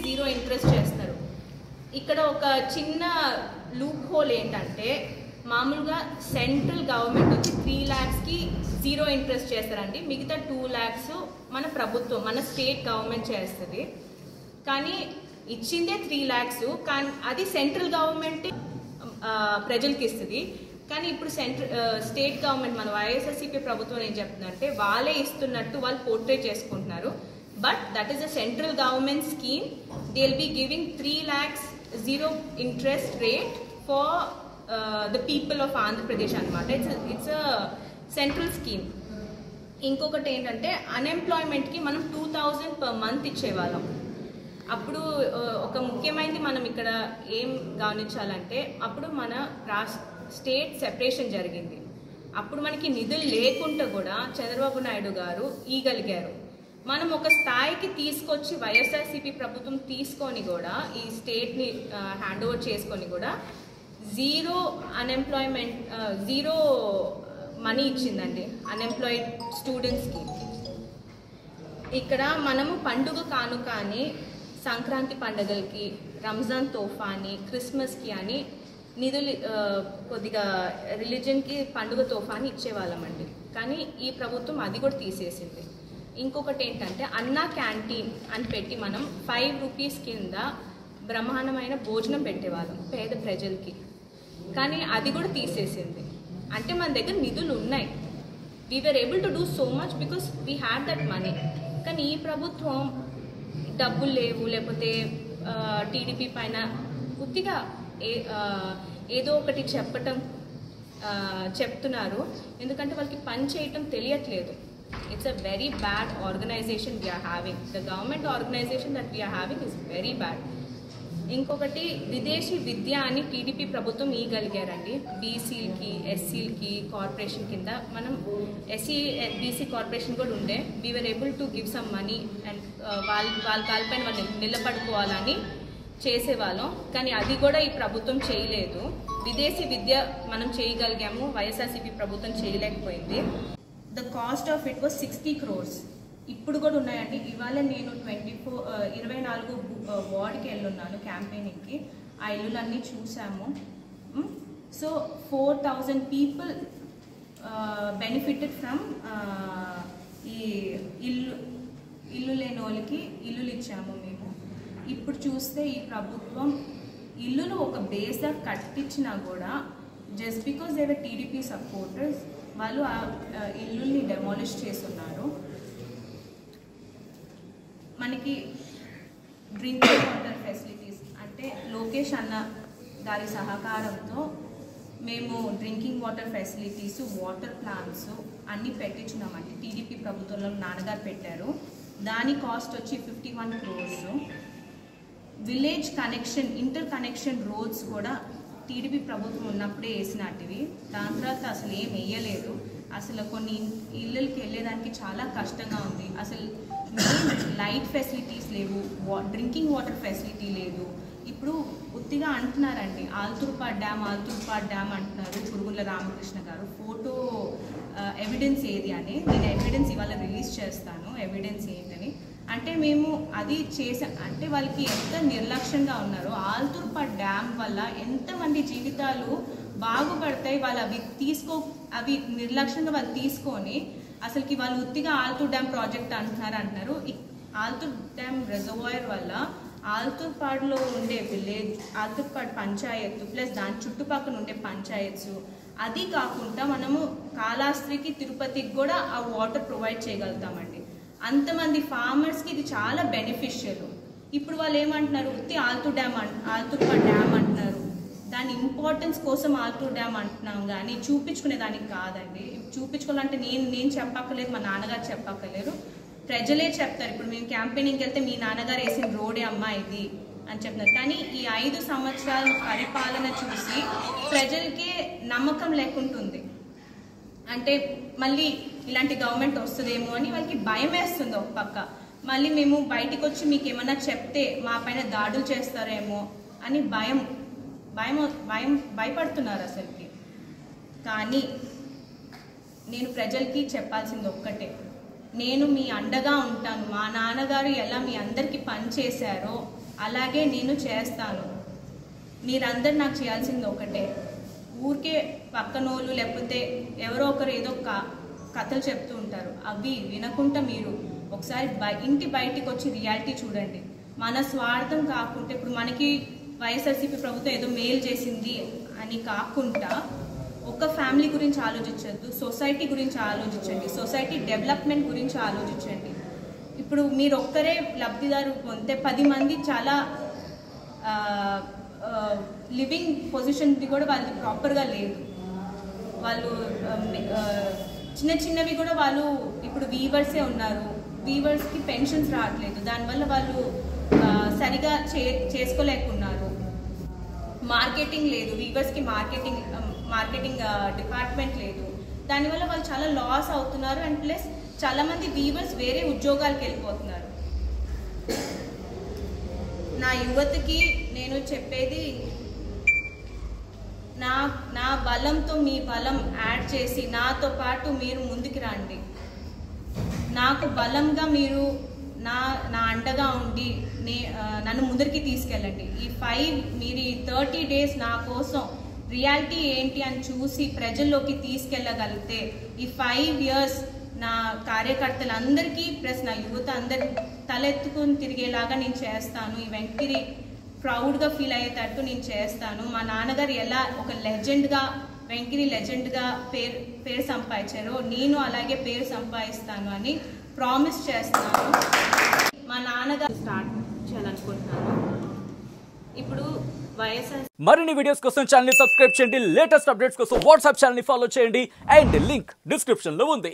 0 interest చేస్తారు. ఇక్కడ ఒక చిన్న లూప్ హోల్ ఏంటంటే మామూలుగా సెంట్రల్ గవర్నమెంట్ వచ్చి 3 lakhsకి 0 ఇంట్రెస్ట్ చేస్తారండి. మిగతా 2 lakhs మన ప్రభుత్వం మన స్టేట్ గవర్నమెంట్ చేస్తుంది. కానీ ఇచ్చిందే 3 lakhs, కానీ అది సెంట్రల్ గవర్నమెంట్ ప్రజలకి ఇస్తుంది. కానీ ఇప్పుడు స్టేట్ గవర్నమెంట్ మన వైఎస్ఆర్సీపీ ప్రభుత్వం ఏం చెప్తుందంటే వాళ్ళే ఇస్తున్నట్టు వాళ్ళు పోర్ట్రే చేసుకుంటున్నారు. But that is a central government scheme. They will be giving 3 lakhs 0 interest rate for the people of Andhra Pradesh అనమాట. It's a central scheme. ఇంకొకటి ఏంటంటే అన్ఎంప్లాయ్మెంట్కి మనం 2000 per month ఇచ్చేవాళ్ళం. అప్పుడు ఒక ముఖ్యమైనది మనం ఇక్కడ ఏం గమనించాలంటే అప్పుడు మన స్టేట్ సెపరేషన్ జరిగింది. అప్పుడు మనకి నిధులు లేకుండా కూడా చంద్రబాబు నాయుడు గారు ఇవ్వగలిగారు. మనం ఒక స్థాయికి తీసుకొచ్చి వైఎస్ఆర్సీపీ ప్రభుత్వం తీసుకొని కూడా ఈ స్టేట్ని హ్యాండ్ ఓవర్ చేసుకొని కూడా 0 అన్ఎంప్లాయ్మెంట్ 0 మనీ ఇచ్చిందండి అన్ఎంప్లాయిడ్ స్టూడెంట్స్కి. ఇక్కడ మనము పండుగ కానుక అని సంక్రాంతి పండుగలకి, రంజాన్ తోఫా అని, క్రిస్మస్కి అని నిధులు కొద్దిగా రిలీజన్కి పండుగ తోఫా అని ఇచ్చేవాళ్ళమండి. కానీ ఈ ప్రభుత్వం అది కూడా తీసేసింది. ఇంకొకటి ఏంటంటే అన్నా క్యాంటీన్ అని పెట్టి మనం 5 rupees కింద బ్రహ్మాండమైన భోజనం పెట్టేవాళ్ళం పేద ప్రజలకి. కానీ అది కూడా తీసేసింది. అంటే మన దగ్గర నిధులు ఉన్నాయి. We were able to do so much because we had that money. కానీ ఈ ప్రభుత్వం డబ్బులు లేవు, లేకపోతే టీడీపీ పైన కొద్దిగా ఏదో ఒకటి చెప్తున్నారు. ఎందుకంటే వాళ్ళకి పని చేయటం తెలియట్లేదు. It's a very bad organization we are having. The government organization that we are having is very bad. ఇంకొకటి విదేశీ విద్య అని టీడీపీ ప్రభుత్వం ఇవ్వగలిగారండి. బీసీలకి, ఎస్సీలకి కార్పొరేషన్ కింద మనం ఎస్సీ బీసీ కార్పొరేషన్ కూడా ఉండే. We were able to give some money and వాళ్ళ కాళ్ళపైన వాళ్ళు నిలబడుకోవాలని చేసేవాళ్ళం. కానీ అది కూడా ఈ ప్రభుత్వం చేయలేదు. విదేశీ విద్య మనం చేయగలిగాము, వైఎస్ఆర్సీపీ ప్రభుత్వం చేయలేకపోయింది. The cost of it was 60 crores. ఇప్పుడు కూడా ఉన్నాయండి. ఇవాళ నేను 24 వార్డ్కి వెళ్ళున్నాను క్యాంపెయినింగ్కి. ఆ ఇల్లులన్నీ చూసాము. సో 4000 people బెనిఫిటెడ్ ఫ్రమ్ ఈ ఇల్లు లేని వాళ్ళకి ఇల్లులు ఇచ్చాము మేము. ఇప్పుడు చూస్తే ఈ ప్రభుత్వం ఇల్లులు ఒక బేస్గా కట్టించినా కూడా just because they were TDP supporters వాళ్ళు ఆ ఇల్లుల్ని డెమాలిష్ చేస్తున్నారు. మనకి డ్రింకింగ్ వాటర్ ఫెసిలిటీస్ అంటే లోకేష్ అన్న గారి సహకారంతో మేము drinking water facilities, water plants అన్నీ పెట్టించున్నామండి. టీడీపీ ప్రభుత్వంలో నాన్నగారు పెట్టారు. దాని కాస్ట్ వచ్చి 51 crores. Village connection, inter connection roads కూడా టీడీపీ ప్రభుత్వం ఉన్నప్పుడే వేసినట్టువి. దాని తర్వాత అసలు ఏం వేయలేదు. అసలు కొన్ని ఇళ్ళకి వెళ్ళేదానికి చాలా కష్టంగా ఉంది. అసలు లైట్ ఫెసిలిటీస్ లేవు, డ్రింకింగ్ వాటర్ ఫెసిలిటీ లేదు. ఇప్పుడు ఉత్తిగా అంటున్నారండి ఆల్తూర్పాడ్ డ్యామ్ అంటున్నారు పురుగుల రామకృష్ణ గారు. ఫోటో ఎవిడెన్స్ ఏది అని నేను ఎవిడెన్స్ ఇవాళ రిలీజ్ చేస్తాను. ఎవిడెన్స్ ఏంటని అంటే మేము అది చేసా అంటే వాళ్ళకి ఎంత నిర్లక్ష్యంగా ఉన్నారో. ఆల్తూర్పాడ్ డ్యామ్ వల్ల ఎంతమంది జీవితాలు బాగుపడతాయి. వాళ్ళు అవి నిర్లక్ష్యంగా వాళ్ళు తీసుకొని అసలుకి వాళ్ళు ఉత్తిగా ఆల్తూర్ డ్యామ్ ప్రాజెక్ట్ అంటున్నారు. ఆల్తూర్ డ్యామ్ రిజర్వాయర్ వల్ల ఆల్తూర్పాడ్లో ఉండే విలేజ్, ఆల్తూర్పాడ్ పంచాయత్ ప్లస్ దాని చుట్టుపక్కల ఉండే పంచాయత్స్, అది కాకుండా మనము కాళహస్తికి, తిరుపతికి కూడా ఆ వాటర్ ప్రొవైడ్ చేయగలుగుతామండి. అంతమంది ఫార్మర్స్కి ఇది చాలా బెనిఫిషియల్. ఇప్పుడు వాళ్ళు ఏమంటున్నారు, ఉత్తి ఆల్తూర్పాడ్ డ్యామ్ అంటున్నారు. దాని ఇంపార్టెన్స్ కోసం ఆల్తూర్ డ్యామ్ అంటున్నాం కానీ చూపించుకునే దానికి కాదండి. చూపించుకోవాలంటే నేను చెప్పక్కర్లేదు, మా నాన్నగారు చెప్పక్కర్లేరు, ప్రజలే చెప్తారు. ఇప్పుడు మేము క్యాంపెయినింగ్కి వెళ్తే మీ నాన్నగారు వేసిన రోడే అమ్మా ఇది అని చెప్తున్నారు. కానీ ఈ 5 సంవత్సరాల పరిపాలన చూసి ప్రజలకే నమ్మకం లేకుంటుంది. అంటే మళ్ళీ ఇలాంటి గవర్నమెంట్ వస్తుందేమో అని వాళ్ళకి భయం వేస్తుంది ఒక పక్క. మళ్ళీ మేము బయటికి వచ్చి మీకు ఏమన్నా చెప్తే మా పైన దాడులు చేస్తారేమో అని భయపడుతున్నారు అసలుకి. కానీ నేను ప్రజలకి చెప్పాల్సింది ఒక్కటే, నేను మీ అండగా ఉంటాను. మా నాన్నగారు ఎలా మీ అందరికీ పని చేశారో అలాగే నేను చేస్తాను. మీరందరు నాకు చేయాల్సింది ఒకటే, ఊరికే పక్కనోళ్ళు లేకపోతే ఎవరో ఒకరు ఏదో కథలు చెప్తూ ఉంటారు, అవి వినకుండా మీరు ఒకసారి ఇంటి బయటికి వచ్చి రియాలిటీ చూడండి. మన స్వార్థం కాకుండా ఇప్పుడు మనకి వైఎస్ఆర్సీపీ ప్రభుత్వం ఏదో మేలు చేసింది అని కాకుండా ఒక ఫ్యామిలీ గురించి ఆలోచించద్దు, సొసైటీ గురించి ఆలోచించండి, సొసైటీ డెవలప్మెంట్ గురించి ఆలోచించండి. ఇప్పుడు మీరు ఒక్కరే లబ్ధిదారు పొందితే 10 మంది చాలా లివింగ్ పొజిషన్ది కూడా వాళ్ళది ప్రాపర్గా లేదు. వాళ్ళు చిన్న చిన్నవి కూడా వాళ్ళు ఇప్పుడు వీవర్సే ఉన్నారు, వీవర్స్కి పెన్షన్స్ రావట్లేదు, దానివల్ల వాళ్ళు సరిగా చేసుకోలేకున్నారు. మార్కెటింగ్ లేదు, వీవర్స్కి మార్కెటింగ్ డిపార్ట్మెంట్ లేదు, దానివల్ల వాళ్ళు చాలా లాస్ అవుతున్నారు. అండ్ ప్లస్ చాలామంది వీవర్స్ వేరే ఉద్యోగాలకు వెళ్ళిపోతున్నారు. నా యువతకి నేను చెప్పేది, నా బలంతో మీ బలం యాడ్ చేసి నాతో పాటు మీరు ముందుకు రండి. నాకు బలంగా మీరు నా అండగా ఉండి నన్ను ముందరికి తీసుకెళ్ళండి. మీరు ఈ 30 days నా కోసం రియాలిటీ ఏంటి అని చూసి ప్రజల్లోకి తీసుకెళ్ళగలిగితే ఈ 5 years నా కార్యకర్తలందరికీ ప్లస్ నా యువత అందరి తలెత్తుకుని తిరిగేలాగా నేను చేస్తాను. ఈ వెంకగిరి ప్రౌడ్గా ఫీల్ అయ్యేటట్టు నేను చేస్తాను. మా నాన్నగారు ఎలా ఒక లెజెండ్గా, వెంకగిరి లెజెండ్గా పేరు సంపాదించారో నేను అలాగే పేరు సంపాదిస్తాను అని ప్రామిస్ చేస్తున్నాను. మా నాన్నగారు స్టార్ట్ చేయాలనుకుంటున్నాను. ఇప్పుడు వైఎస్ఆర్ మరిన్ని వీడియోస్ కోసం ఛానల్ ని సబ్స్క్రైబ్ చేయండి, లేటెస్ట్ అప్డేట్స్ కోసం వాట్సాప్ ఛానల్ ని ఫాలో చేయండి, అండ్ లింక్ డిస్క్రిప్షన్ లో ఉంది.